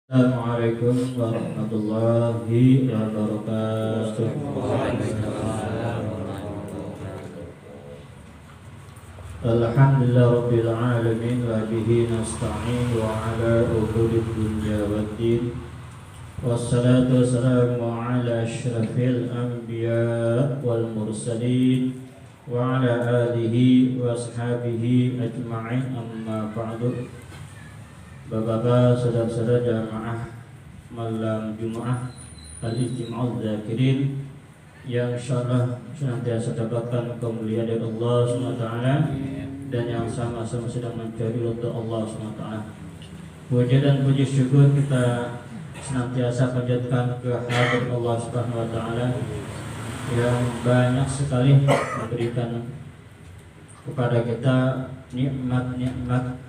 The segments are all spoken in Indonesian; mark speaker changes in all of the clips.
Speaker 1: Assalamualaikum warahmatullahi wabarakatuh. Alhamdulillah rabbil alamin wa bihi nasta'in wa ala umuri dunya waddin. Wassalatu wassalamu ala asyrafil anbiya wal mursalin wa ala alihi wa ashabihi ajma'in, amma ba'du. Bapak-bapak, saudara-saudara jamaah malam Jumat Al-Ijtima'ul Zakirin yang insyaallah senantiasa dapatkan kemuliaan dari Allah SWT dan yang sama-sama sedang mencari ridha Allah SWT. Puji dan puji syukur kita senantiasa panjatkan ke hadirat Allah SWT yang banyak sekali memberikan kepada kita nikmat-nikmat.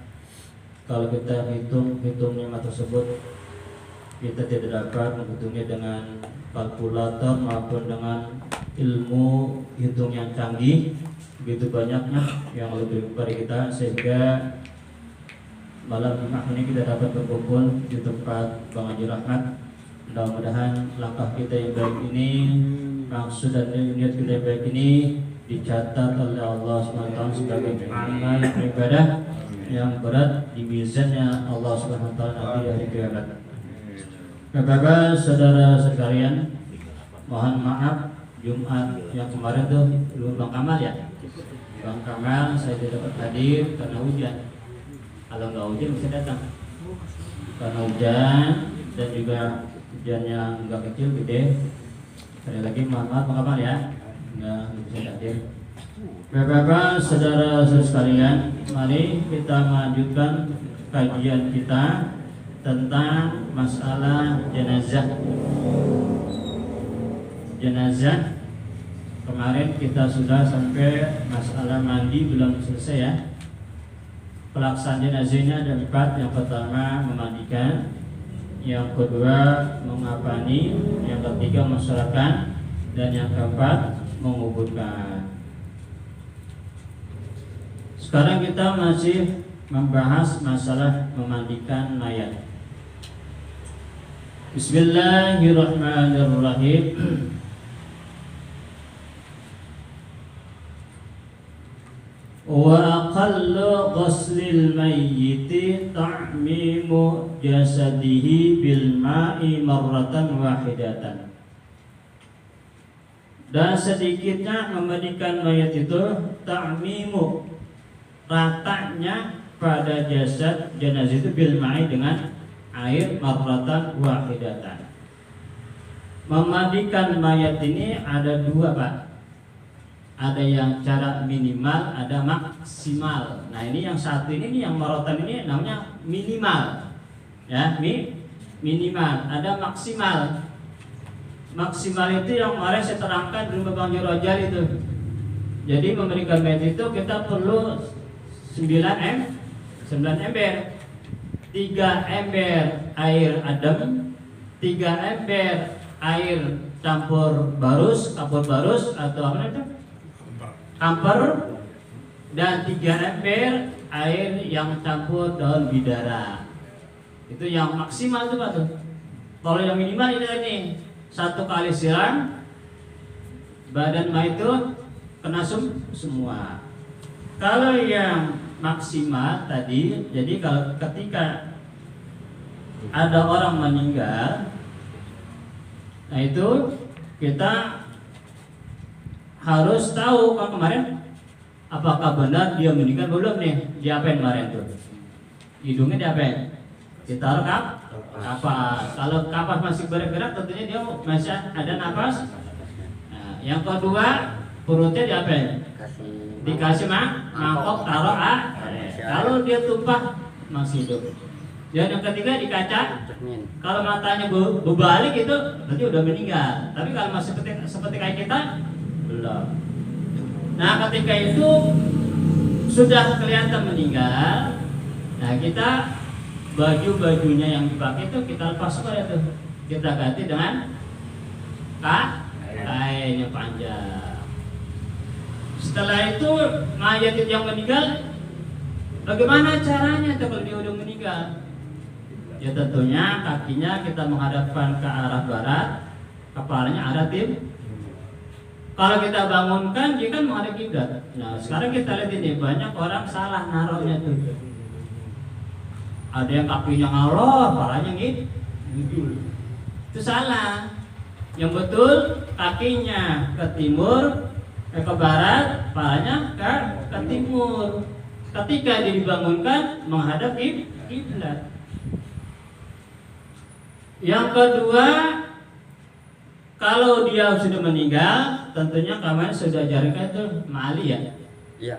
Speaker 1: Kalau kita hitung nikmat tersebut, kita tidak dapat menghitungnya dengan kalkulator maupun dengan ilmu hitung yang canggih. Begitu banyaknya yang lebih kepada kita, sehingga malam Jumat ini kita dapat berkumpul di tempat Bang Haji Rahmat. Mudah-mudahan langkah kita yang baik ini, maksud dan niat kita yang baik ini dicatat oleh Allah SWT sebagai amal ibadah yang berat di mizannya Allah Subhanahu wa taala nanti hari kiamat. Bapak-bapak, saudara sekalian, mohon maaf Jumat yang kemarin tuh belum Bang Kamal ya. Bang Kamal saya tidak dapat hadir karena hujan. Kalau nggak hujan bisa datang. Karena hujan dan juga hujannya nggak kecil, gede. Sekali lagi mohon maaf Bang Kamal ya, nggak bisa hadir. Bapak-bapak, saudara-saudara sekalian, mari kita melanjutkan kajian kita tentang masalah jenazah. Jenazah kemarin kita sudah sampai masalah mandi, belum selesai ya. Pelaksanaan jenazahnya ada 4. Yang pertama memandikan, yang kedua mengapani, yang ketiga mensolatkan, dan yang keempat menguburkan. Sekarang kita masih membahas masalah memandikan mayat. Bismillahirrahmanirrahim. Wa aqallu ghuslil mayyiti ta'mimu jasadihi bil ma'i marratan wahidatan. Dan sedikitnya memandikan mayat itu ta'mimu, ratanya pada jasad jenazah itu bil ma'i, dengan air, marratan wahidatan. Memandikan mayat ini ada 2 Pak. Ada yang cara minimal, ada maksimal. Nah ini yang satu ini yang marratan ini namanya minimal. Ya, minimal. Ada maksimal. Maksimal itu yang kemarin saya terangkan di Bang Rojar itu. Jadi memberikan mayat itu kita perlu 9 ember. 3 ember air adem, 3 ember air kapur barus atau apa itu? Kamper, dan 3 ember air yang campur daun bidara. Itu yang maksimal tuh Pak tuh. Kalau yang minimal ini 1 kali siram badan mayat itu kena semua. Kalau yang maksimal tadi, jadi kalau ketika ada orang meninggal, nah itu kita harus tahu kan kemarin apakah benar dia meninggal belum nih. Diapain kemarin tuh? Hidungnya diapain? Ditaruh kapas. Kalau kapas masih bergerak tentunya dia masih ada nafas. Nah, yang kedua perutnya diapain? Dikasih mangkok, taruh kalau dia tumpah masih hidup. Dan yang ketiga dikaca. Kalau matanya berbalik itu berarti udah meninggal. Tapi kalau masih seperti kayak kita belum. Nah ketika itu sudah kelihatan meninggal, nah kita baju-bajunya yang dipakai itu kita lepas pada itu, kita ganti dengan kain yang panjang. Setelah itu mayat yang meninggal, bagaimana caranya kalau dia udah meninggal? Ya tentunya kakinya kita menghadapkan ke arah barat, kepalanya arah timur. Kalau kita bangunkan dia kan menghadap kiblat. Nah sekarang kita lihat ini banyak orang salah naruhnya tuh. Ada yang kakinya ngalor, kepalanya gitu. Itu salah. Yang betul kakinya ke timur, ke barat, kepalanya ke timur. Ketika dia dibangunkan menghadap kiblat. Yang kedua, kalau dia sudah meninggal, tentunya kemarin sudah ajarkan itu mali ya.
Speaker 2: Iya.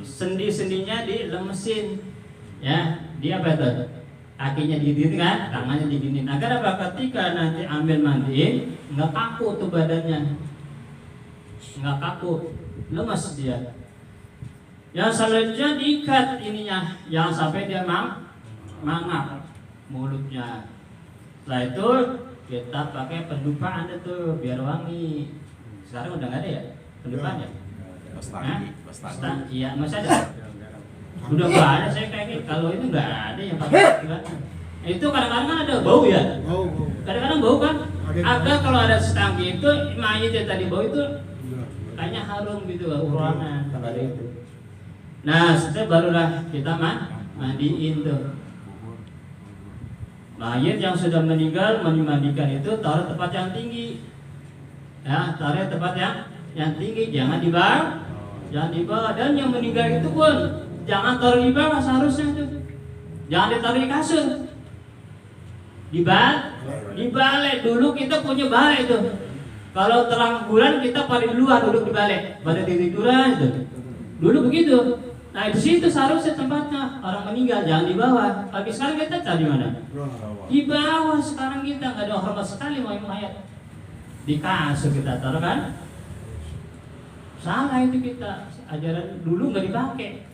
Speaker 1: Sendi-sendinya dilemesin, ya. Dia apa itu? Kakinya diginiin kan, tangannya diginiin. Agar apa? Ketika nanti ambil mandiin, nggak kaku tuh badannya, nggak kaku, lemes dia. Yang selanjutnya diikat ininya, jangan sampai dia mangap mulutnya. Setelah itu kita pakai pendupaan itu biar wangi. Sekarang udah nggak ada ya pendupaan ya? Pasta. Iya masih ada. Udah nggak ada saya kayak gitu. Kalau itu nggak ada yang pakai pendupaan. Itu kadang-kadang ada bau ya. Kadang-kadang bau kan. Agak kalau ada setangki itu mayat yang tadi bau itu kayaknya harum gitu ruangan kalau ada itu. Nah setelah barulah kita mandiin tuh. Mayat yang sudah meninggal dimandikan itu taruh tempat yang tinggi, ya taruh tempat yang tinggi, jangan di bawah, dan yang meninggal itu pun jangan taruh di bawah seharusnya itu, jangan ditaruh di kasur, di balai. Dulu kita punya balai itu, kalau terang bulan kita pada luar duduk di balai, pada tiduran itu, dulu begitu. Nah di situ seharusnya tempatnya orang meninggal, jangan di bawah. Tapi sekarang kita cari mana? Di bawah. Sekarang kita nggak ada hormat sekali mayat. Di kasur kita taruh kan? Salah itu kita. Ajaran dulu nggak dipakai.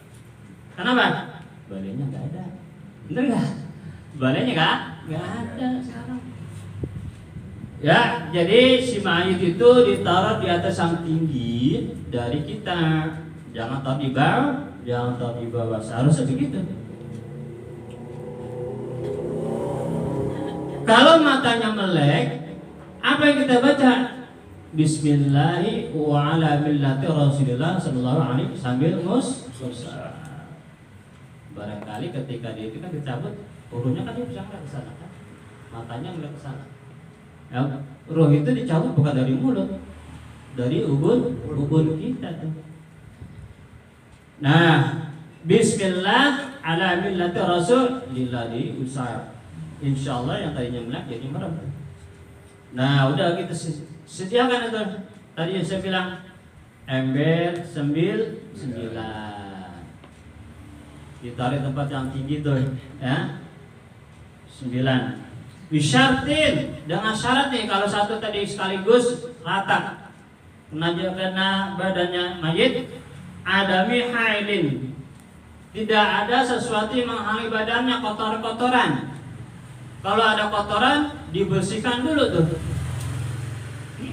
Speaker 1: Kenapa? Balainya nggak ada. Bener nggak? Balainya nggak ada sekarang. Ya, jadi si mayat itu ditaruh di atas yang tinggi dari kita. Jangan taruh di bawah. Jangan taruh di bawah, seharusnya begitu. Kalau matanya melek, apa yang kita baca? Bismillahi wa ala millati Rasulillah sallallahu alaihi sambil musa. Barangkali ketika dia itu kan dicabut, uruhnya kan dia bisa nggak ke sana kan? Matanya nggak ke sana. Ya, ruh itu dicabut bukan dari mulut, dari ubun kita tuh. Nah, Bismillah ala millati Rasulillah diusap. Insyaallah yang tadinya melek jadi merem. Nah, udah kita sediakan itu. Tadi yang saya bilang ember 9. Ditarik tempat yang tinggi tuh, ya. 9. Bisyartin, dengan syarat nih kalau satu tadi sekaligus rata. Kena badannya mayit. Adami hailin, tidak ada sesuatu yang menghalangi badannya kotoran. Kalau ada kotoran dibersihkan dulu tuh.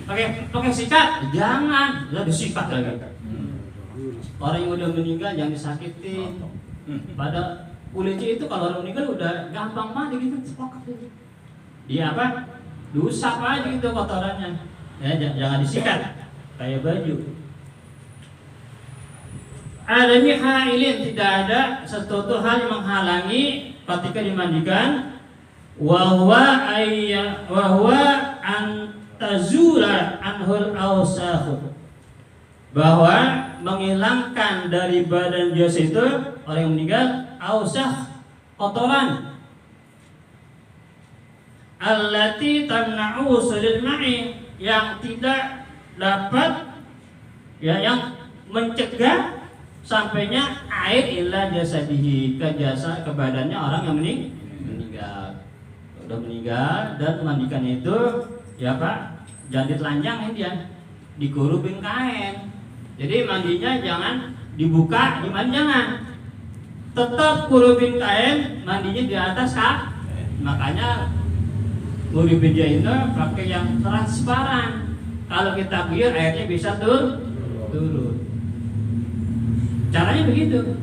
Speaker 1: Pakai sikat, jangan, lah disikat lagi. Orang yang udah meninggal jangan disakitin. Pada kulitnya itu kalau orang meninggal udah gampang mandi gitu, dia apa? Diusap aja gitu kotorannya. Ya jangan disikat kayak baju. Adami hailin, tidak ada sesuatu hal yang menghalangi ketika dimandikan. Wahwa antazula anhul awsakh, bahwa menghilangkan dari badan jasad itu orang yang meninggal awsakh, kotoran. Allati tamna'u sulil ma'i, yang tidak dapat ya, yang mencegah sampainya air illa jasadihi, ke badannya orang yang meninggal. Udah meninggal dan mandikan itu ya Pak, jangan ditelanjangin dia, dikurupin kain. Jadi mandinya jangan dibuka, dimandi jangan. Tetap kurupin kain, mandinya di atas kak. Makanya kurupin dia itu pakai yang transparan. Kalau kita biar airnya bisa turun. Caranya begitu.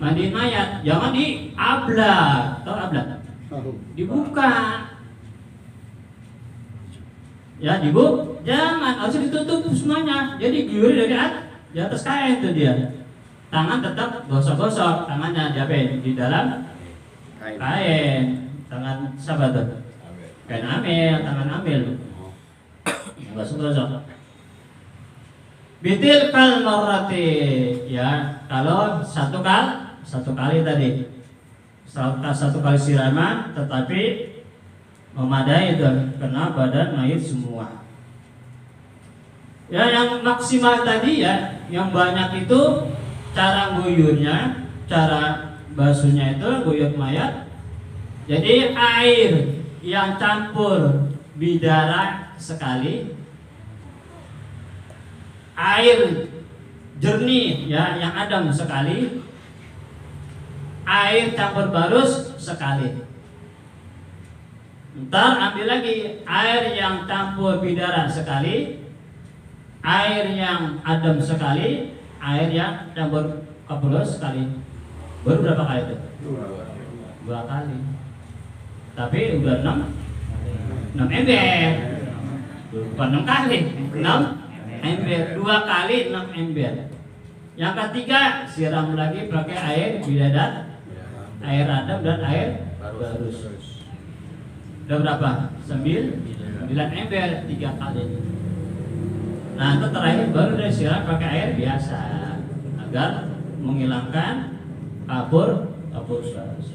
Speaker 1: Mandiin mayat, jangan di ablak. Tahu ablak? dibuka. Ya, dibuka, jangan, harus ditutup semuanya. Jadi guyur dari di atas kain tuh dia. Tangan tetap gosok-gosok, tangannya diapain? Di dalam kain. Tangan siapa tuh? Kain amil, tangan amil. Gosok-gosok. Bitil kal marrati, ya, kalau satu kali tadi. Satu kali siraman, tetapi memadai itu kena badan mayit semua. Ya, yang maksimal tadi ya, yang banyak itu cara guyurnya, cara basuhnya itu guyur mayat. Jadi air yang campur bidara sekali, air jernih ya yang adem sekali, air campur barus sekali. Ntar ambil lagi air yang campur bidara sekali, air yang adem sekali, air yang campur kapulus sekali. Baru berapa kali itu? 2 kali. Tapi udah 6 ember. Bukan 6 kali, 6 ember. 2 kali 6 ember. Yang ketiga siram lagi pakai air bidadar, air adem dan air barus. Udah berapa? 9 ember 3 kali. Nah, itu terakhir baru disiram pakai air biasa agar menghilangkan kapur barus.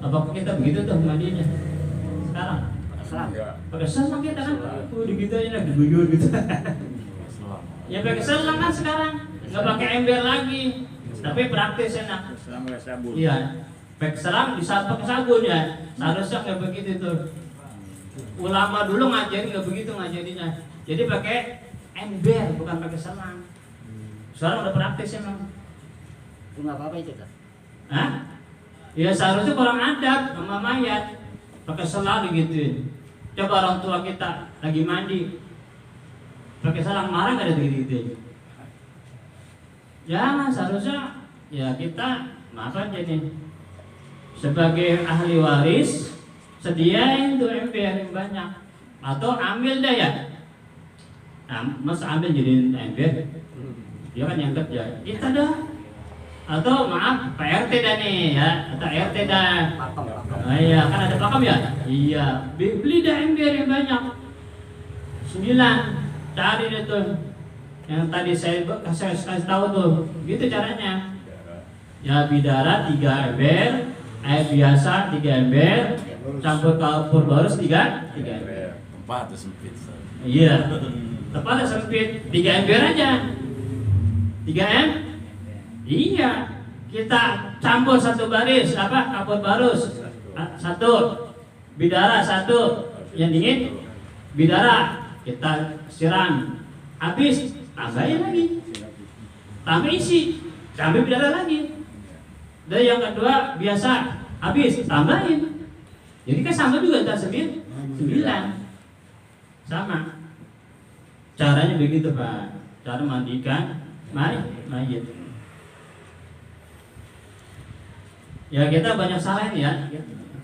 Speaker 1: Apakah kita begitu tuh mandinya sekarang? Pakai selang kita kan? Gitu aja diguyur gitu. Ya pakai selang kan sekarang, nggak pakai ember lagi, tapi praktis enak. Iya. Pakai selang bisa pakai sabun ya. Seharusnya nggak begitu tuh. Ulama dulu ngajarin nggak begitu ngajarinya. Jadi pakai ember bukan pakai selang. Sekarang udah praktis emang.
Speaker 2: Itu nggak apa-apa itu kan?
Speaker 1: Hah? Ya seharusnya kurang adab sama mayat. Pakai selang digituin. Coba orang tua kita lagi mandi pakai selang, marah nggak ada gitu. Jangan, seharusnya ya kita maaf aja nih. Sebagai ahli waris, sediain tuh ember yang banyak. Atau ambil deh ya. Nah, masa ambil jadi ember? Dia kan yang kerja. Kita dah. Atau maaf, Pak RT dah nih ya. Atau RT dah. Ah, iya, kan ada pakem ya? Iya. Beli dah ember yang banyak. 9. Cari deh tuh. Yang tadi saya kasih tahu tuh. Gitu caranya. Ya, bidara 3 ember. Air biasa 3 ember, campur kapur barus 3 ember.
Speaker 3: Tempatnya sempit.
Speaker 1: Iya, tempatnya sempit. 3 ember aja. 3 em? Iya. Kita campur satu baris kapur barus 1, bidara 1, yang dingin bidara kita siram. Habis tambahin lagi. Tambah isi, tambah bidara lagi. Dan yang kedua biasa habis tambahin. Jadi kan sama juga tak 9. Sama. Caranya begitu Pak. Cara mandikan mayit. Ya kita banyak salah ini ya.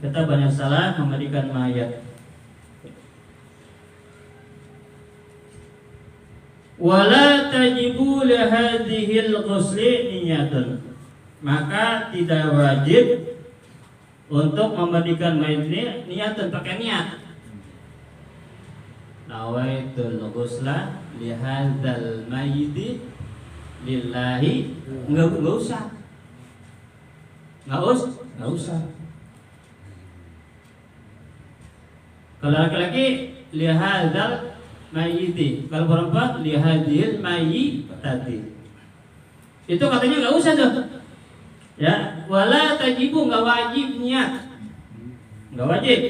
Speaker 1: Kita banyak salah memandikan mayat. Wala tajibu lahadhil ghusli niyatun. Maka tidak wajib untuk memandikan mayit ini niatan, pakai niat. Nawaitul ghusla lihadzal mayyit lillahi. Enggak usah. Enggak usah. Kalau laki-laki lihadzal mayyit, kalau perempuan lihadzil mayyitati. Itu katanya enggak usah tuh. Ya, wala tajibu, enggak wajib niat. Enggak wajib.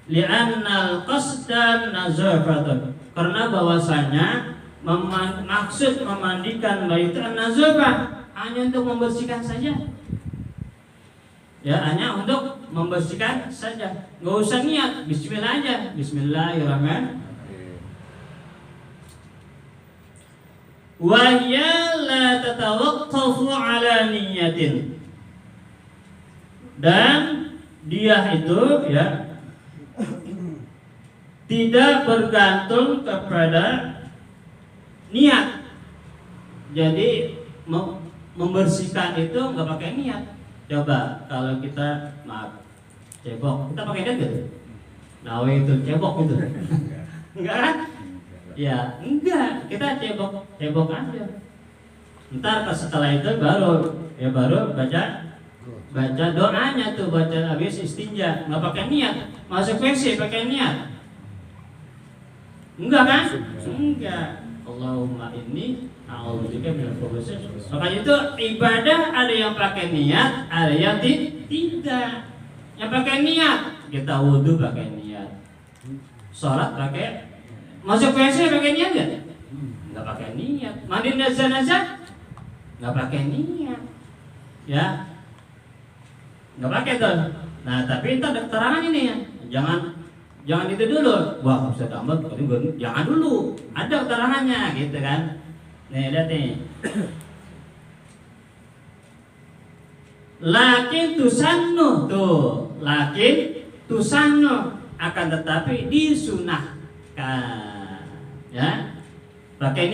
Speaker 1: Li'annal qasdan nazafatun. Karena bahwasanya maksud memandikan mayit itu an-nazafah, hanya untuk membersihkan saja. Ya, hanya untuk membersihkan saja. Enggak usah niat, bismillah aja. Bismillahirrahmanirrahim. Wa hiya la tatawaqqafu ala niyatin. Dan dia itu ya tidak bergantung kepada niat. Jadi membersihkan itu nggak pakai niat. Coba kalau kita maaf cebok, kita pakai niat gitu. Nawe itu cebok gitu. Enggak kan? Ya, enggak. Kita cebok aja. Ntar setelah itu baru baca doanya tuh, baca habis istinja, nggak pakai niat. Masuk WC pakai niat. Enggak kan? Enggak. Allahumma inni a'udzubika minal khubuthi. Makanya itu ibadah ada yang pakai niat, ada yang tidak. Yang pakai niat, kita wudu pakai niat. Salat pakai, masuk WC pakai niat enggak? Enggak pakai niat. Mandi jenazah enggak pakai niat. Ya. Enggak pakai tuh. Nah, tapi itu ada keterangan ini ya. Jangan itu dulu. Wah, bisa tambah, jangan dulu. Ada keterangannya gitu kan. Nih, lihat nih. Lakin tusannu tuh. Lakin tusannu akan tetapi disunahkan. Ya. Pakai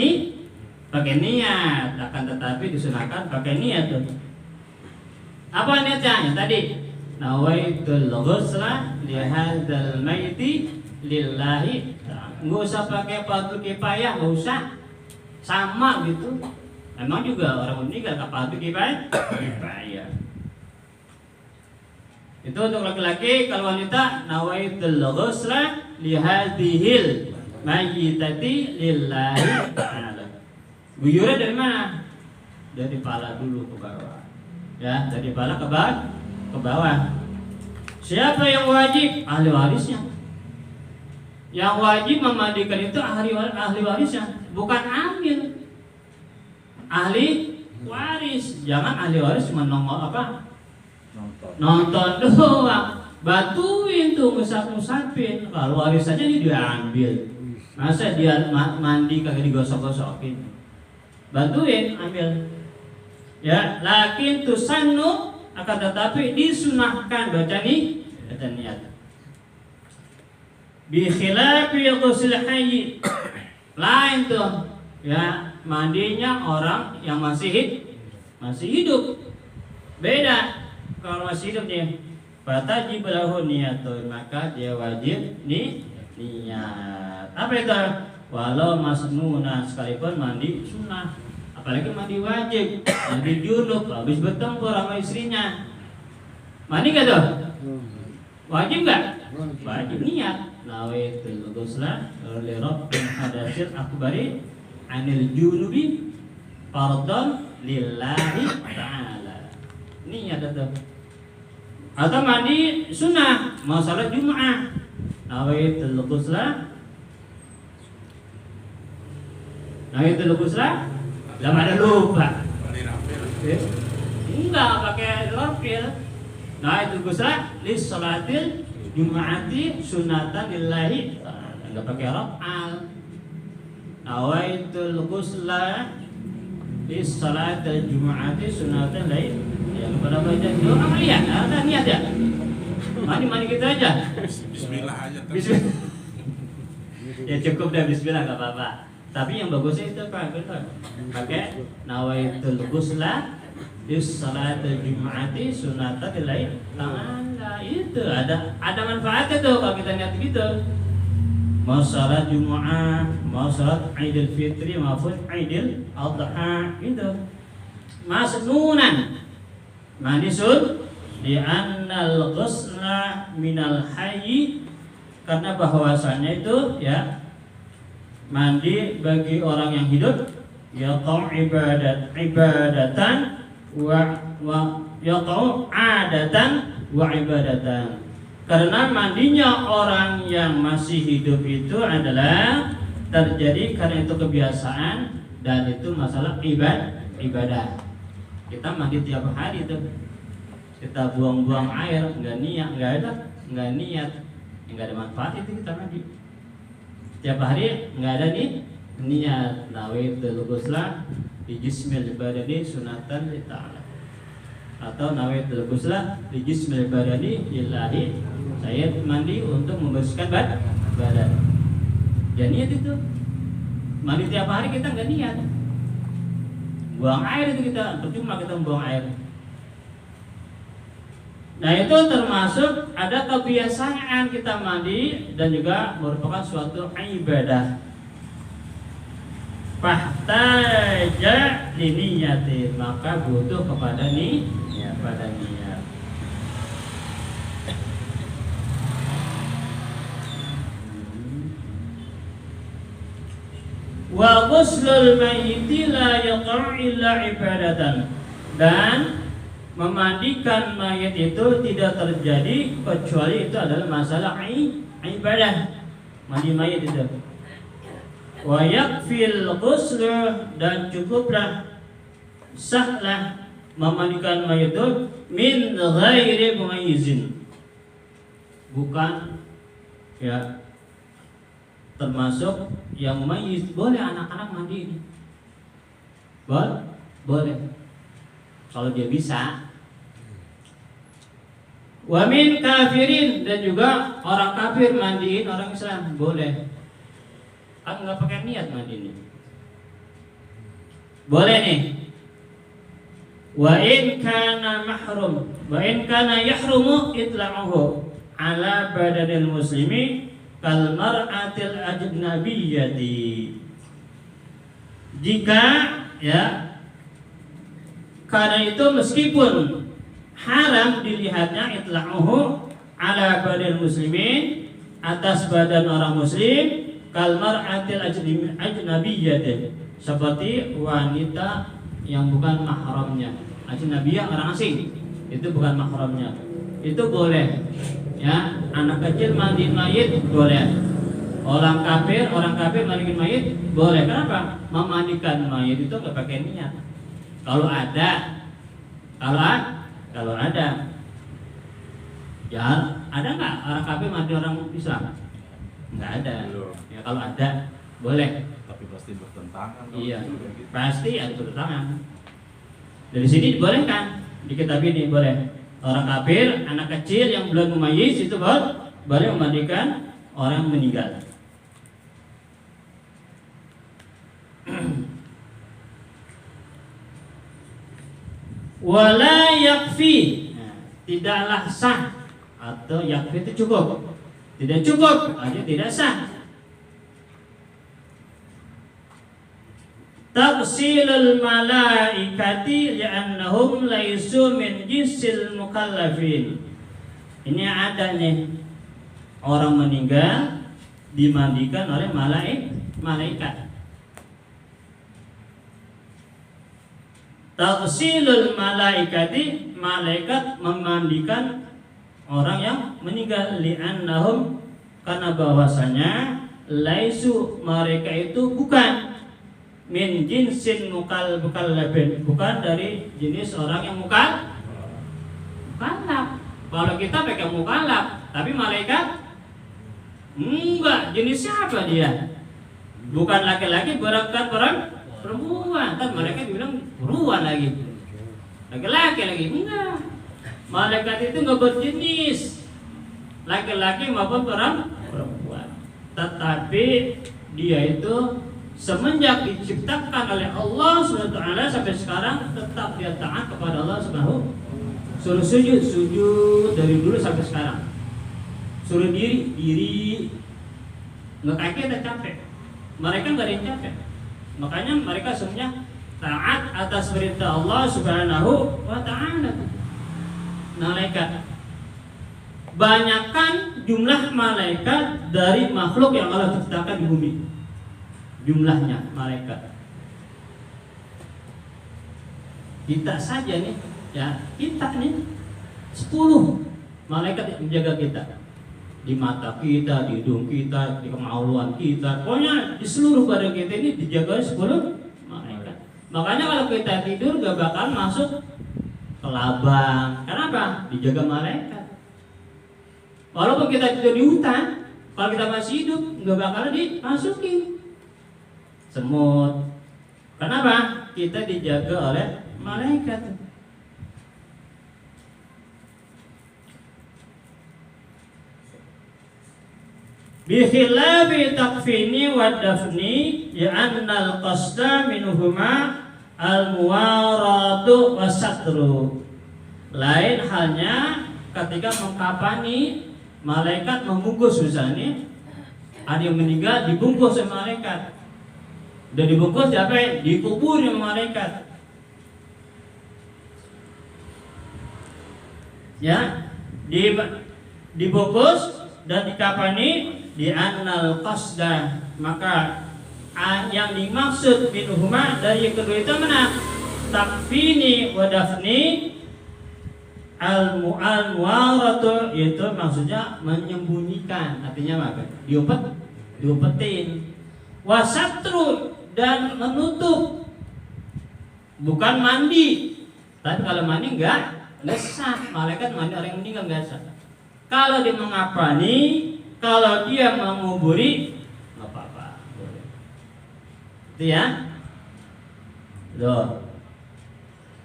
Speaker 1: niat akan tetapi disunahkan pakai niat tuh. Apa niatnya? Yang tadi nawaitul ghusla li hadzal maiti lillahi. Enggak usah pakai fardu kifayah, enggak usah. Sama gitu. Memang juga orang meninggal ke fardu kifayah. Itu untuk laki-laki. Kalau wanita nawaitul ghusla li hadzihil mayyitati lillahi ta'ala. Guyurnya dari mana? Dari kepala dulu ke bawah. Ya, dari kepala ke bawah. Siapa yang wajib? Ahli warisnya. Yang wajib memandikan itu ahli warisnya, bukan amil. Ahli waris. Jangan ahli waris cuma nonton doang. Bantuin tuh ngusap-ngusapin. Kalau waris aja dia ambil. Masa dia mandi kagak digosok-gosokin? Bantuin ambil. Ya, lakin tusannu akan tetapi disunahkan baca niat. Bi khilafi ghusl hayy. Lain tuh ya, mandinya orang yang masih hidup. Beda kalau masih hidup nih. Fatajib lahu niyatun, maka dia wajib niat. Apa itu? Walau masnunan, sekalipun mandi sunnah. Apalagi mandi wajib, mandi junub, habis bertempur sama istrinya. Mandi gak tuh? Wajib gak? Wajib niat. Nawaitul ghusla li rabbil hadatsil akbari anil junubi fardhan lillahi ta'ala. Niat itu. Atau mandi sunnah, mau salat Jumat. Nawaitul ghusla lama ada lupa. Enggak pakai rafil. Nah itu ghusla lis salatil jum'ati sunatan lillahi ta'ala. Enggak pakai raf'al. Nawaitul ghusla lis salatil jum'ati sunatan lillahi. Ya kepada baca doa kalian. Ada niat ya. Mandi kita aja.
Speaker 3: Bismillah aja.
Speaker 1: Bismillah. Ya cukup dah bismillah enggak apa-apa. Tapi yang bagusnya itu Pak, pakai nawaitul ghusla lis salatil jum'ati sunatan lillahi ta'ala. Itu ada manfaatnya tuh kalau kita niat gitu. Mau salat Jumat, mau salat Idul Fitri maupun Idul Adha itu masnunan. Mandi di annal ghusla minal hayy, karena bahwasanya itu ya mandi bagi orang yang hidup yaqau ibadatan wa yaqau adatan wa ibadatan. Karena mandinya orang yang masih hidup itu adalah terjadi karena itu kebiasaan dan itu masalah ibadah. Kita mandi tiap hari itu. Kita buang-buang air, enggak niat, enggak ada manfaat itu kita mandi. Tiap hari enggak ada niat. Nawaitul ghusla bi jismil badani sunatan li ta'ala. atau nawaitul ghusla li jismil badani lillahi, saya mandi untuk membersihkan badan. Ya niat itu. Mandi tiap hari kita nggak niat. Buang air itu kita, percuma kita membuang air. Nah itu termasuk ada kebiasaan kita mandi dan juga merupakan suatu ibadah. Fahtaja liniyati, maka butuh kepada pada niat. Wa ghuslul mayyiti la yaqa'u illa ibadatan, dan memandikan mayat itu tidak terjadi kecuali itu adalah masalah ibadah. Mandi mayat itu. Wa yakfil ghuslu, dan cukuplah sahlah memandikan mayat itu min ghairi muayyizin, bukan ya termasuk yang mumayyiz. Boleh anak-anak mandi ini, boleh kalau dia bisa. Wa min kafirin, dan juga orang kafir mandiin orang Islam boleh. Kan nggak pakai niat mandi ini, boleh nih. Wa in kana mahrum, wa in kana yahrumu itla'uhu ala badanil muslimi kal mar'atil ajnabiyyati. Jika ya karena itu meskipun haram dilihatnya itla'uhu ala badanil muslimin, atas badan orang muslim, kal mar'atil ajnabiyyati, seperti wanita yang bukan mahramnya. Ajnabiyah orang asing, itu bukan mahramnya. Itu boleh. Ya, anak kecil mandiin mayit boleh. Orang kafir mandiin mayit boleh. Kenapa? Memandikan mayit itu enggak pakai niat. Kalau ada. Ya, ada enggak orang kafir mandi orang Islam? Enggak ada. Ya, kalau ada boleh.
Speaker 3: Tapi pasti bertentangan.
Speaker 1: Iya, pasti ada bertentangan. Dari sini dibolehkan di kitab ini boleh. Orang kafir, anak kecil yang belum mumayyiz itu boleh memandikan orang meninggal. Wala yakfi, tidaklah sah, atau yakfi itu cukup. Tidak cukup, artinya tidak sah. Tafsilul malaikati li'annahum laisu min jinsil mukallafin. Ini ada nih, orang meninggal dimandikan oleh malaikat. Tafsilul malaikati, malaikat memandikan orang yang meninggal, li'annahum, karena bahwasanya laisu, mereka itu bukan min jinsin mukallafin, bukan dari jenis orang yang mukallaf. Kalau kita pakai mukallaf, tapi malaikat enggak, jenis siapa dia? Bukan laki-laki, berangkat perempuan. Kan mereka bilang perempuan lagi, laki-laki lagi. Enggak, malaikat itu enggak berjenis laki-laki maupun perempuan. Tetapi dia itu semenjak diciptakan oleh Allah SWT sampai sekarang tetap dia taat kepada Allah Subhanahu. Suruh sujud dari dulu sampai sekarang. Suruh diri, nggak kaki ada capek. Mereka nggak ada yang capek. Makanya mereka semuanya taat atas perintah Allah Subhanahu wa Ta'ala. Malaikat, banyakkan jumlah malaikat dari makhluk yang Allah ciptakan di bumi. Jumlahnya malaikat. Kita saja nih, ya kita nih 10 malaikat yang menjaga kita. Di mata kita, di hidung kita, di kemaluan kita, pokoknya di seluruh badan kita ini dijaga 10 malaikat. Makanya kalau kita tidur gak bakal masuk ke labang. Kenapa? Dijaga malaikat. Walaupun kita tidur di hutan, kalau kita masih hidup gak bakal dimasukin semut. Kenapa? Kita dijaga oleh malaikat. bi khilafi takfini wa dafni ya annal qasda minhuma al muwaratu wasatru. Lain halnya ketika mengkafani, malaikat membungkus misalnya ada yang meninggal dibungkus oleh malaikat, udah dibungkus sampai dikubur sama malaikat, ya dibungkus dan dikafani di annal qasda, maka yang dimaksud minhuma dari kedua itu mana? Takfini wa dafni al-muwaratu, itu maksudnya menyembunyikan, artinya apa? Diumpetin. Wasatru, dan menutup, bukan mandi. Tapi kalau mandi enggak sah. Malaikat mandi orang yang meninggal enggak sah. Kalau dia mengapani, kalau dia menguburi, enggak apa-apa. Itu ya. Loh.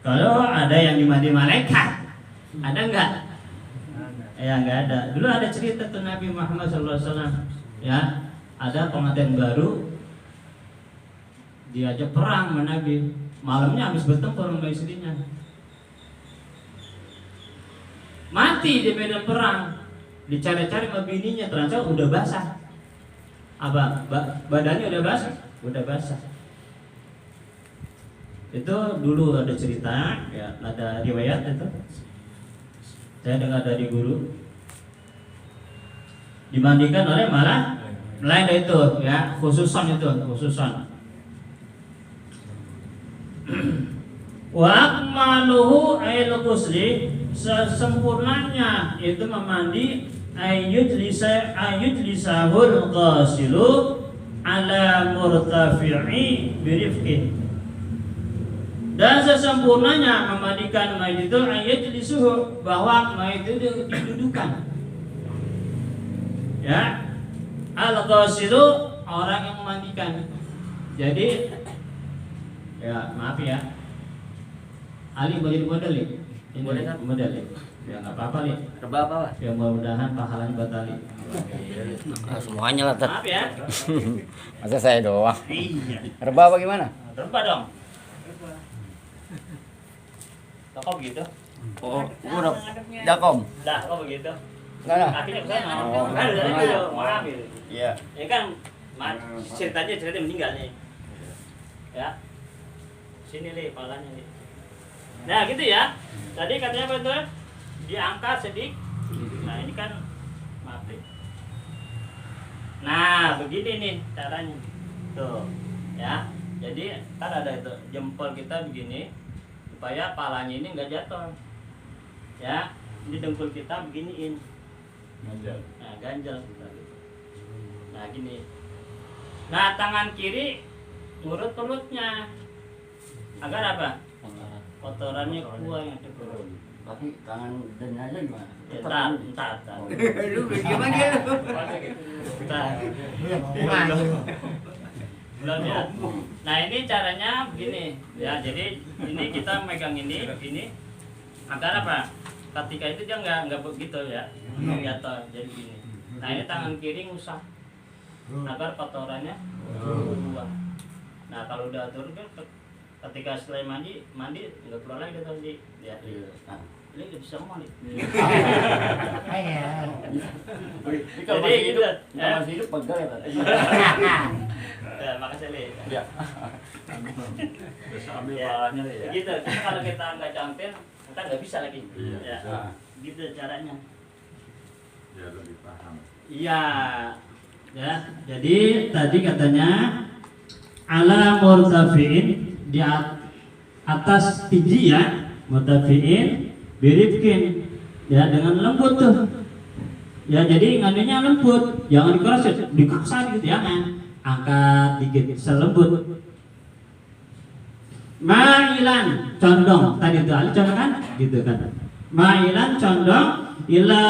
Speaker 1: Kalau ada yang dimandi malaikat, ada enggak? Ya enggak ada. Dulu ada cerita tuh Nabi Muhammad SAW. Ya, ada pengantin baru diajak perang sama Nabi. Malamnya habis bertempur sama istrinya. Mati di medan perang. Dicari-cari sama bininya, ternyata udah basah. Apa? Badannya udah basah? Udah basah. Itu dulu ada cerita, ya, ada riwayat itu. Saya dengar dari guru. Dimandikan oleh malah lain dari itu, ya, khususan. Wa akmaluhu ail ghusli, sesempurnanya itu memandi ayujlisahul ghasilu ala murtafi'i birifqin. Dan sesempurnanya memandikan mayit itu ayujlisuhu, bahwa mayit itu didudukan. Ya, al-ghasilu, orang yang memandikan. Jadi ya maaf ya, Ali boleh model nih. Ini boleh kan? Model nih. Ya nggak apa-apa nih.
Speaker 2: Reba apa Pak?
Speaker 1: Ya mudah-mudahan pahalanya buat Ali.
Speaker 2: Semuanya lah.
Speaker 1: Maaf ya.
Speaker 3: Masa saya doang?
Speaker 1: Iya.
Speaker 3: Reba apa gimana?
Speaker 1: Reba dong. Kok begitu?
Speaker 3: Oh, udah. Jakom.
Speaker 1: Dah, kok begitu?
Speaker 3: Enggak lah.
Speaker 1: Akhirnya saya
Speaker 3: Oh,
Speaker 1: maaf gitu.
Speaker 3: Iya.
Speaker 1: Ya kan, cerita meninggal nih. Ya. Sini li, palanya li. Nah gitu ya. Tadi katanya apa itu? Diangkat sedikit. Nah ini kan maaf deh. Nah begini nih caranya. Tuh ya. Jadi kan ada itu jempol kita begini supaya palanya ini nggak jatuh. Ya. Ini dengkul kita beginiin. Ganjal. Nah ganjal kita. Nah gini. Nah tangan kiri ngurut perutnya. Agar apa? Kotorannya keluar yang turun.
Speaker 3: Tapi tangan dan aja gimana?
Speaker 1: Entar.
Speaker 2: Lu gimana lu?
Speaker 1: Belum ya. Nah ini caranya begini ya. Jadi ini kita megang ini agar apa? Ketika itu dia nggak begitu ya, jatuh jadi gini. Nah ini tangan kiri ngusap agar kotorannya keluar. Nah kalau udah turun kan ketika setelah mandi nggak keluar lagi tadi ya. Ini nggak bisa mau nih.
Speaker 3: Kalau masih hidup, masih hidup pegal ya Pak?
Speaker 1: Ya, makasih li.
Speaker 3: Iya. Ambil palanya ya.
Speaker 1: Gitu. Kalau kita nggak campur, kita nggak bisa lagi. Ya. Gitu caranya.
Speaker 4: Ya lebih paham.
Speaker 1: Iya. Ya. Jadi tadi katanya ala murtafiin, di atas tinggi ya, murtafiin birifkin, ya dengan lembut tuh. Ya jadi ngandinya lembut, jangan dikeras, dikasar gitu, jangan. Angkat dikit, selembut. Ma'ilan, condong. Tadi itu Ali condong kan? Gitu kan. Ma'ilan condong ila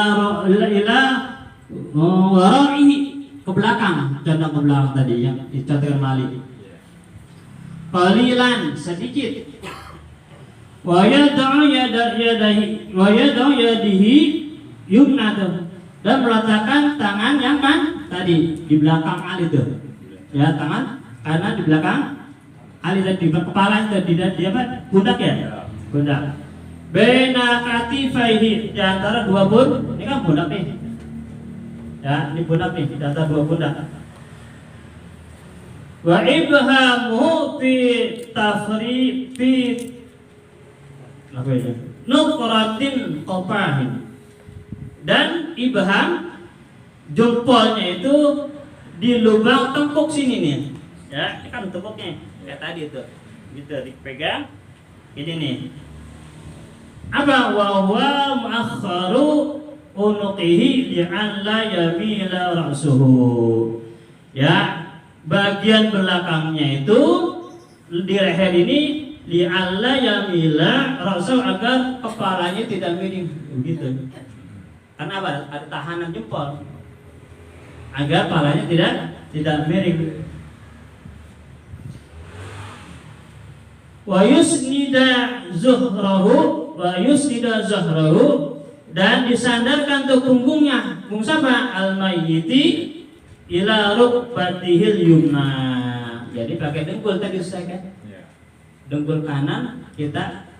Speaker 1: wara'ihi, ke belakang, condong ke belakang tadi yang dicontohkan Mali. Qalilan, sedikit. Wa yad'u yadihi yumna, dan meletakkan tangan yang kan tadi di belakang Ali itu. Ya, tangan kanan di belakang Ali tadi, di kepala itu di apa? Pundak ya? Pundak. Baina katifaihi, di antara dua pundak. Ini kan pundak nih. Ya, ini pundak nih, di antara dua pundak. Wa ibhamuhu fi tafriqi apa ini? Nuqratin qapahin. Dan ibham jempolnya itu di lubang tengkuk sini nih. Ya, ini kan tengkuknya kayak tadi itu. Gitu dipegang ini nih. Apa wa huwa mu'akhkharu unuqihi li'an la yamila ra'suhu. Ya, bagian belakangnya itu di leher ini li'alla yamila ra'suhu, agar kepalanya tidak miring begitu. Karena apa? Ada tahanan jempol agar kepalanya tidak miring. Wa yusnida zuhrahu dan disandarkan ke punggungnya, punggung sama al-mayyiti ila rukbatihil yumna. Jadi pakai dengkul tadi Ustaz kan? Dengkul kanan kita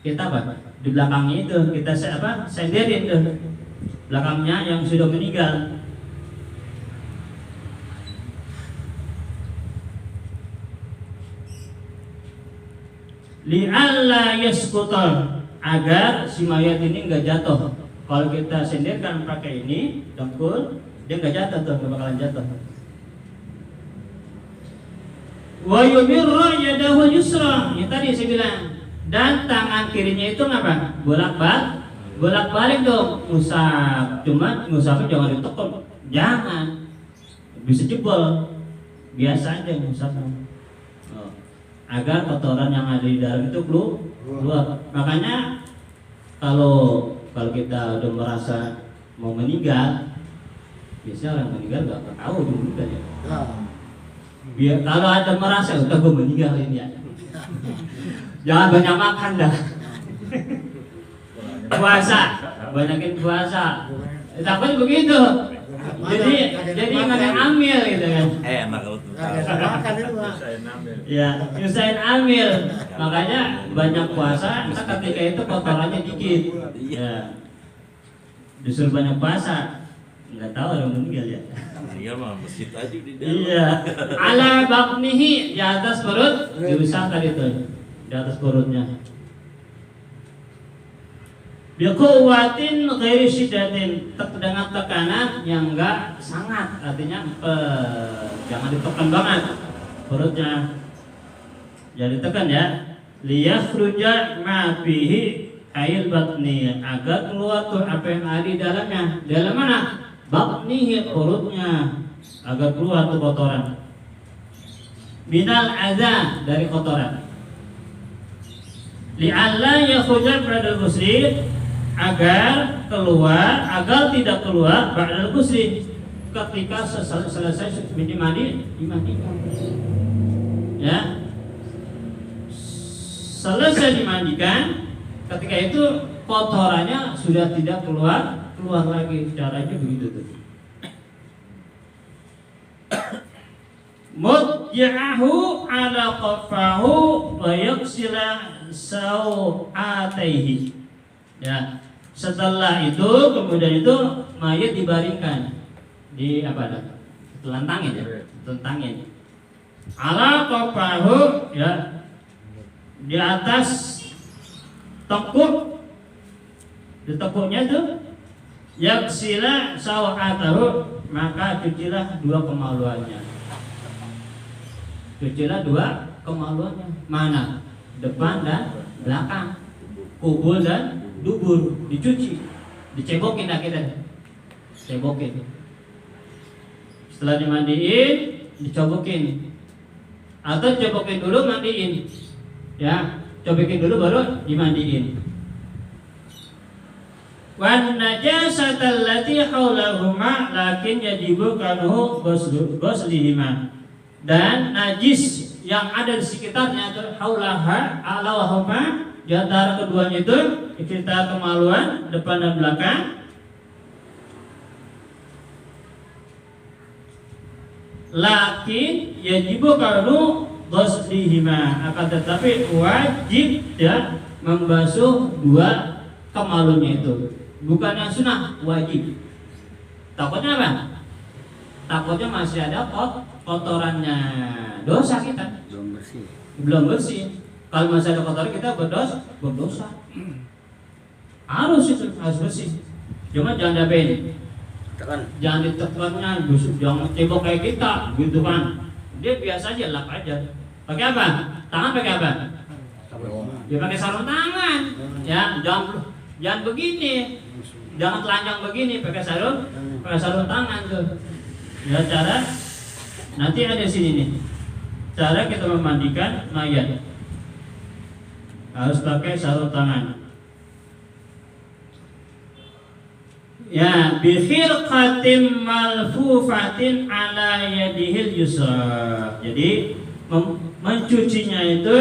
Speaker 1: apa? Di belakangnya itu kita senderin tuh belakangnya yang sudah meninggal. Li'alla yasqutal, agar si mayat ini enggak jatuh. Kalau kita sendirkan pakai ini dengkul, dia enggak jatuh tuh, enggak bakalan jatuh. Wa yumirra yadahu yusra, ini tadi saya bilang. Dan tangan kirinya itu apa? Bolak-balik dong, ngusap. Cuma ngusapnya jangan ditekuk, jangan. Bisa jebol. Biasa aja ngusapnya. Agar kotoran yang ada di dalam itu keluar. Makanya kalau kita udah merasa mau meninggal, biasanya orang meninggal nggak tahu dulu kan ya. Biar kalau ada merasa udah gue meninggal ini ya, jangan banyak makan dah. Puasa, banyakin puasa. Takut begitu. Jadi nggak ada amil gitu kan.
Speaker 2: Enak kalau tuh.
Speaker 1: Ya, nyusahin amil. Makanya banyak puasa, ketika itu kotorannya dikit. Ya, disuruh banyak puasa. Nggak tahu orang meninggal ya.
Speaker 2: Meninggal mah masjid aja di dalam.
Speaker 1: Iya. Ala baknihi, di atas perut, diusap tadi tuh, di atas perutnya. Biquwatin ghairi syiddatin, dengan tekanan yang enggak sangat, artinya jangan ditekan banget perutnya. Jangan ditekan ya. Liyakhruja ma fihi ail batni, agar keluar tuh apa yang ada di dalamnya. Dalam mana? Batnihi, perutnya, agar keluar tuh kotoran. Minal adza, dari kotoran. Li'alla yakhruja ba'dal muslim, agar tidak keluar ba'dal ghusli, ketika selesai dimandikan. Ya. Selesai dimandikan, ketika itu kotorannya sudah tidak keluar lagi. Caranya begitu tuh. Mudja'ahu ala qafahu wa yaksila sawataihi. Ya, setelah itu kemudian itu mayat dibaringkan di telantangin ya, telantangin. Ala qafahu, ya, di atas tekuk, di tekuknya tuh yaksila sawatahu, maka cucilah dua kemaluannya. Cucilah dua kemaluannya. Mana? Depan dan belakang, kubul dan dubur, dicuci, dicebokin dah kita, cebokin. Setelah dimandiin, dicobokin, atau cobokin dulu mandiin, ya, cobokin dulu baru dimandiin. Wan najasatal lati haulahuma lakin yajibu kanuhu ghuslihima, dan najis yang ada di sekitarnya itu haulaha alawahuma, di antara keduanya itu kita kemaluan depan dan belakang, lakin yajibu karnu ghuslihima, akan tetapi wajib ya membasuh dua kemaluannya itu. Bukan yang sunnah, wajib. Takutnya apa? Takutnya masih ada kotorannya, dosa kita. Belum bersih. Kalau masih ada kotoran kita berdosa. Harus itu, harus bersih. Cuma jangan diapain? Jangan ditekannya, jangan cebok kayak kita, gitu kan? Dia biasa aja, lap aja. Pakai apa? Tangan pakai apa? Dia pakai sarung tangan. Ya, jangan begini. Jangan telanjang begini, pakai sarung tangan tuh. Ya, cara nanti ada di sini nih. Cara kita memandikan mayat. Harus pakai sarung tangan. Ya, bi khirqatin malfufatin ala yadihil yusra. Jadi mencucinya itu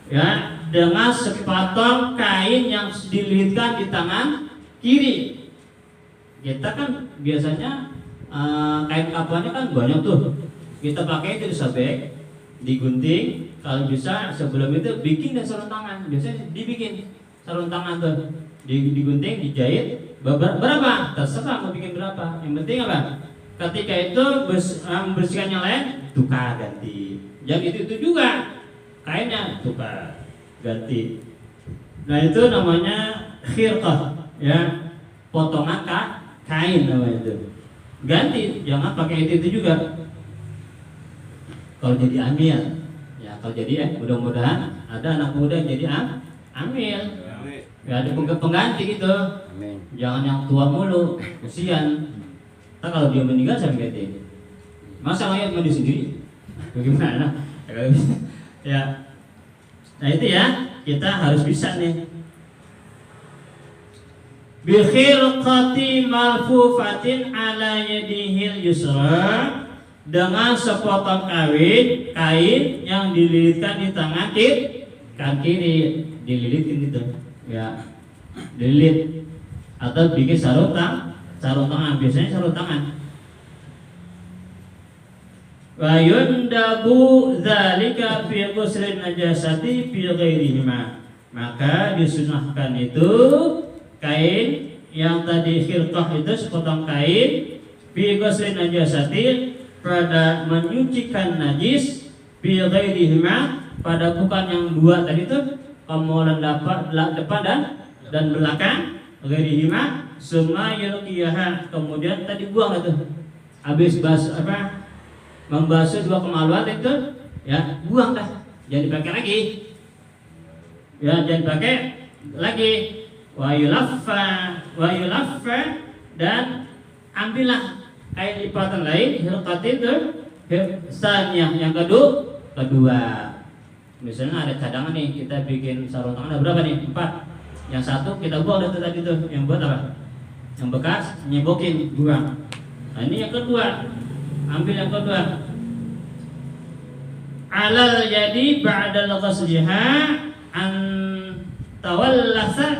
Speaker 1: ya dengan sepotong kain yang dililitkan di tangan kiri. Kita kan biasanya kain kapannya kan banyak tuh. Kita pakai itu disabek, digunting. Kalau bisa sebelum itu bikin dan sarung tangan. Biasanya dibikin sarung tangan tuh, digunting, dijahit. Berapa? Terserah mau bikin berapa. Yang penting apa? Ketika itu membersihkan yang lain, tukar ganti. Yang itu juga kainnya tukar ganti. Nah itu namanya khirqah, ya potongan kain namanya itu. Ganti, jangan pakai itu juga. Kalau jadi amil, ya kalau jadi mudah-mudahan ada anak muda yang jadi amil. Ya ada pengganti gitu. Jangan yang tua mulu, kesian. Nah, kalau dia meninggal saya ganti. Masa mayat mandi sendiri? Bagaimana? Ya. Nah itu ya, kita harus bisa nih. Bi khirqati malfufatin ala yadihil yusra, dengan sepotong kain yang dililitkan di tangan kiri, dililitin gitu. Ya. Dililit atau bikin sarung tangan, biasanya sarung tangan. Wa yundabu dzalika fi ghusl najasati fi ghairihima. Maka disunahkan itu kain yang tadi khirqah itu sepotong kain fi ghusl najasati, pada menyucikan najis, fi ghairihima, pada bukan yang dua tadi itu, kemaluan depan dan belakang, ghairihima, summa yulqiyaha, kemudian tadi buang itu. Habis membasuh dua kemaluan itu, ya buang dah, jangan dipakai lagi. Ya jangan dipakai lagi. Wa yulaffa, dan ambillah kain lipatan lain, khirqatin itu saniyah, yang kedua. Misalnya ada cadangan nih, kita bikin sarung tangan ada berapa nih? 4. Yang satu kita buang dari tadi tuh, yang buat apa? Yang bekas nyebokin, buang. Nah ini yang kedua, ambil yang kedua. Alal jadi ba'dal ghusliha an tawallasat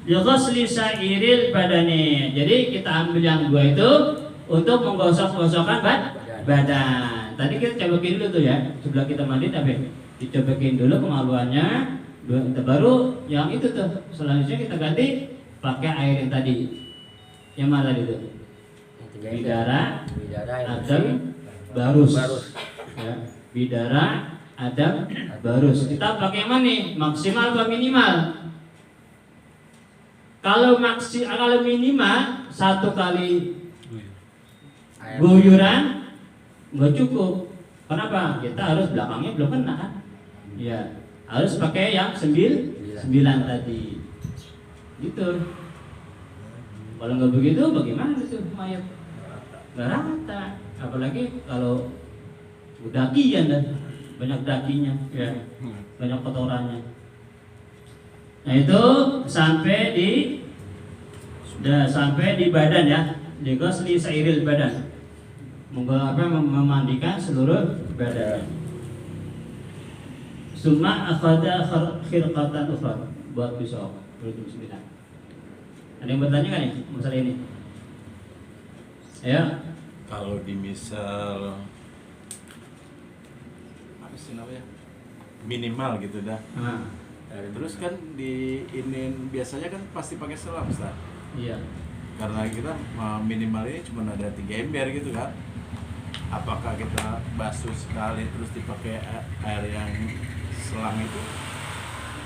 Speaker 1: bi ghusli sa'iril badani. Jadi kita ambil yang dua itu untuk menggosok-gosokkan badan. Tadi kita cobakin dulu tuh ya, sebelah kita mandi tapi dicobakin dulu kemaluannya, baru yang itu tuh selanjutnya kita ganti pakai air yang tadi. Yang mana tadi itu? Bidara, Adam, Barus. Ya, Bidara, Adam, Barus. Kita pakai yang mana nih? Maksimal atau minimal? Kalau minimal 1 kali guyuran nggak cukup. Kenapa? Kita harus belakangnya belum kena kan? Ya, harus pakai yang 9 tadi. Gitu. Kalau nggak begitu, bagaimana tuh mayat? Nggak rata. Apalagi kalau dakian dan banyak dakinya, ya, banyak kotorannya. Nah itu sampai di badan ya, di ghusli sa'iril badan. Memandikan seluruh badan. Summa akhadha khirqatan ukhra, buat besok. Ada yang bertanya kan ya masalah ini? Ya.
Speaker 2: Kalau di misal apa sih namanya? Minimal gitu dah.
Speaker 1: Nah,
Speaker 2: Terus kan di ini biasanya kan pasti pakai selam, Ustaz.
Speaker 1: iya.
Speaker 2: Karena kita minimal ini cuma ada 3 ember gitu kan. Apakah kita basuh sekali terus dipakai air yang selang itu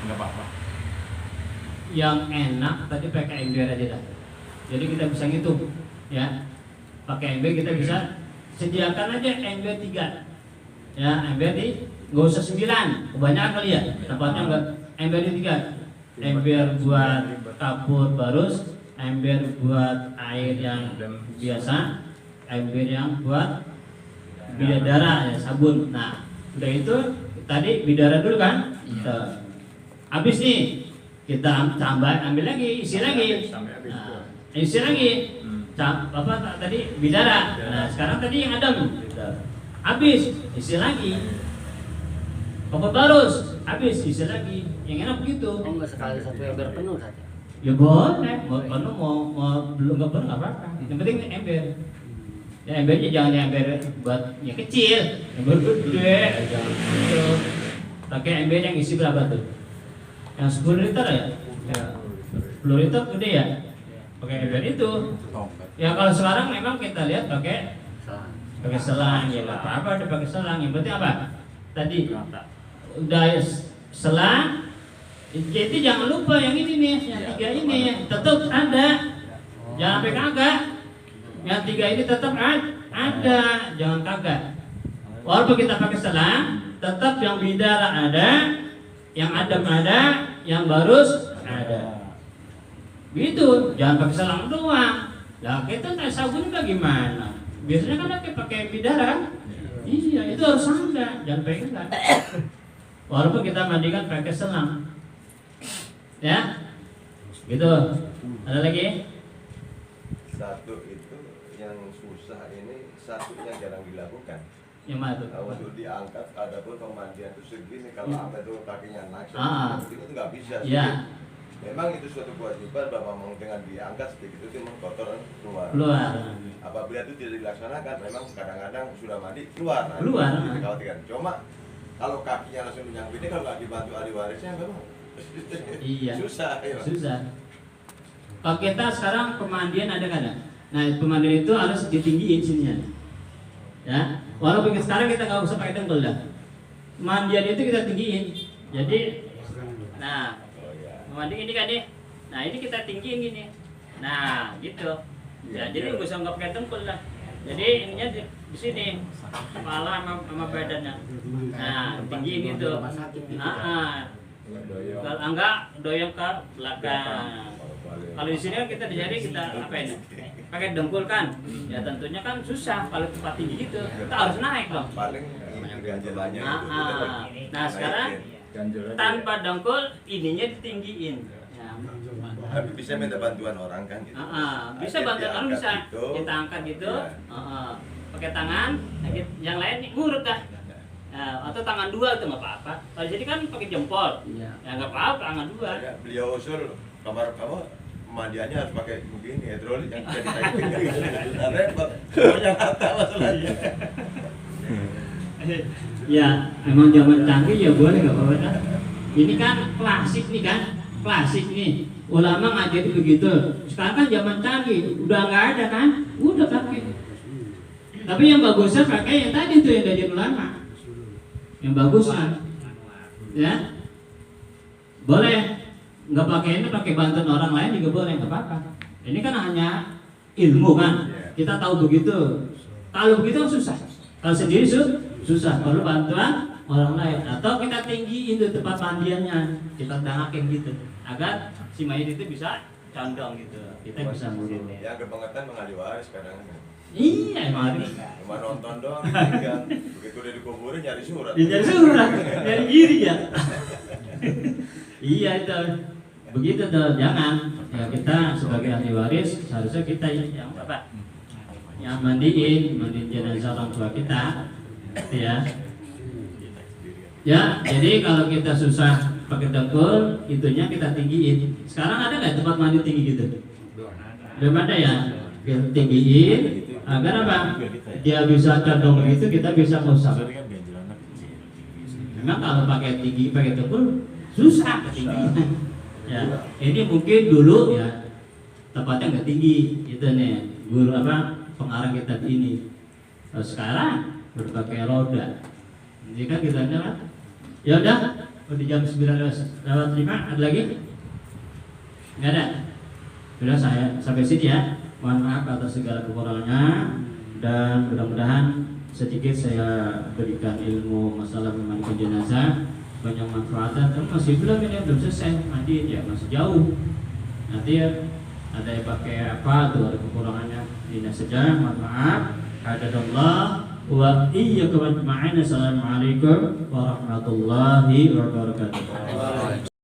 Speaker 2: nggak apa-apa?
Speaker 1: Yang enak tadi pakai ember aja dah. Jadi kita bisa ngitung, ya. Pakai ember kita bisa sediakan aja ember 3. Ya, ember di nggak usah 9, kebanyakan kali ya. Tempatnya enggak ember di 3. Ember buat kapur barus, ember buat air yang biasa, ember yang buat bidadara ya, sabun. Nah, udah itu tadi bidara dulu kan? Habis nih kita ambil lagi, isi lagi. Nah, isi lagi. Apa tadi bidara. Nah, sekarang tadi yang adem. Habis, isi lagi. Kapur barus, habis, isi lagi. Yang enak begitu.
Speaker 3: Oh, nggak sekali satu ember penuh saja.
Speaker 1: Ya boleh, mau belum nggak perlu nggak apa-apa. Yang penting ember. Ya embernya jangan ember buat yang kecil, ember gede, jangan gitu. Pakai ember yang isi berapa tuh? Yang 10 liter ya? Ya. 10 liter gede ya? Pakai ember itu. Ya kalau sekarang memang kita lihat pakai selang ya nggak apa-apa udah pakai selang. Yang penting apa? Tadi udah selang. Jadi jangan lupa yang ini nih, yang 3 ini tetap ada. Jangan sampai kagak. Yang 3 ini tetap ada, jangan kagak. Walaupun kita pakai selang, tetap yang bidara ada, yang adem ada, yang barus ada. Gitu, jangan pakai selang doang. Lah kita nggak sabun bagaimana? Biasanya kan pakai bidara kan? Iya, itu harus ada, jangan pegang. Walaupun kita mandikan pakai selang. Ya, gitu. Ada lagi?
Speaker 5: Satu itu yang susah ini, satu yang jarang dilakukan.
Speaker 1: Yang mana tuh?
Speaker 5: Untuk diangkat, ada pun pemandian itu segini, kalau angkat itu kakinya naik, itu nggak bisa.
Speaker 1: Iya.
Speaker 5: Memang itu suatu kewajiban bahwa dengan diangkat sedikit itu memang kotoran keluar. Apabila itu tidak dilaksanakan, memang kadang-kadang sudah mandi keluar. Dikhawatirkan. Cuma kalau kakinya langsung nyampe ini, kalau nggak dibantu ahli warisnya nggak mau.
Speaker 1: Iya.
Speaker 5: Susah.
Speaker 1: Kalau kita sekarang pemandian ada kan? Nah pemandian itu harus ditinggiin sininya. Ya, walaupun sekarang kita nggak usah pakai dengkul dah. Pemandian itu kita tinggiin. Jadi, nah, pemandian ini kan nih. Nah ini kita tinggiin gini. Nah gitu. Ya, jadi nggak usah nggak pakai dengkul lah. Jadi ininya di sini, kepala sama badannya. Nah tinggiin itu. Kalau enggak doyong ke belakang. Kalau di sini kita dijadi kita apa ini? Pakai dengkul kan? Ya tentunya kan susah kalau tempat tinggi gitu. Kita harus naik dong.
Speaker 5: Paling ganjalannya.
Speaker 1: Nah sekarang tanpa dengkul ininya ditinggiin.
Speaker 5: Bisa minta bantuan orang kan gitu.
Speaker 1: Bisa bantuan orang bisa. Kita angkat gitu. Pakai tangan. Yang lain ngurut dah. Atau tangan 2 itu nggak apa-apa. Kalau jadi kan pakai jempol, ya nggak apa-apa tangan 2. Ya,
Speaker 5: beliau usul kamar kamu pemandiannya harus pakai begini hidrolik yang bisa ditarik. Repot. Yang kata masalahnya.
Speaker 1: Ya, emang zaman canggih ya boleh nggak apa-apa. Ini kan klasik nih kan, klasik nih. Ulama ngajari begitu. Sekarang kan zaman canggih, udah nggak ada kan, udah pakai. Tapi yang bagusnya pakai yang tadi tuh yang dari ulama. Yang bagusnya, ya boleh nggak pakai ini, pakai bantuan orang lain juga boleh, nggak apa-apa. Ini kan hanya ilmu kan, kita tahu begitu. Kalau begitu susah, kalau sendiri susah. Perlu bantuan orang lain atau kita tinggiin itu tempat mandiannya, kita dangakin gitu, agar si mayat itu bisa condong gitu. Kita bisa ngurut.
Speaker 5: Ya kebangetan mengali waris kadang.
Speaker 1: Iya emang
Speaker 5: cuma nonton doang, kan begitu udah dikuburin nyari surat.
Speaker 1: Nyari giri ya. Iya itu, begitu tuh jangan. Ya kita sebagai ahli waris seharusnya kita yang apa? Yang mandiin jenazah orang tua kita, ya. Ya, jadi kalau kita susah pakai dengkul, itunya kita tinggiin. Sekarang ada nggak tempat mandi tinggi gitu? Belum ada ya. Kita tinggiin. Agar apa? Dia bisa condong itu, kita bisa ngusap. Memang kalau pakai tinggi, pakai tebal susah tinggi. Ya, ini mungkin dulu ya tempatnya nggak tinggi, itu nih guru pengarang kitab ini. Sekarang berpakai roda. Jadi kan kita nyala. Ya udah, di jam 9:05 ada lagi? Nggak ada. Sudah saya sampai sini ya. Mohon maaf atas segala kekurangannya dan mudah-mudahan sedikit saya berikan ilmu masalah memandikan jenazah, banyak manfaatnya. Tapi masih belum selesai mandi ya, masih jauh. Nanti ya ada yang pakai apa tuh, ada kekurangannya. Ini saja, mohon maaf. Hadadallah wa iyyakum ajma'in. Assalamualaikum warahmatullahi wabarakatuh.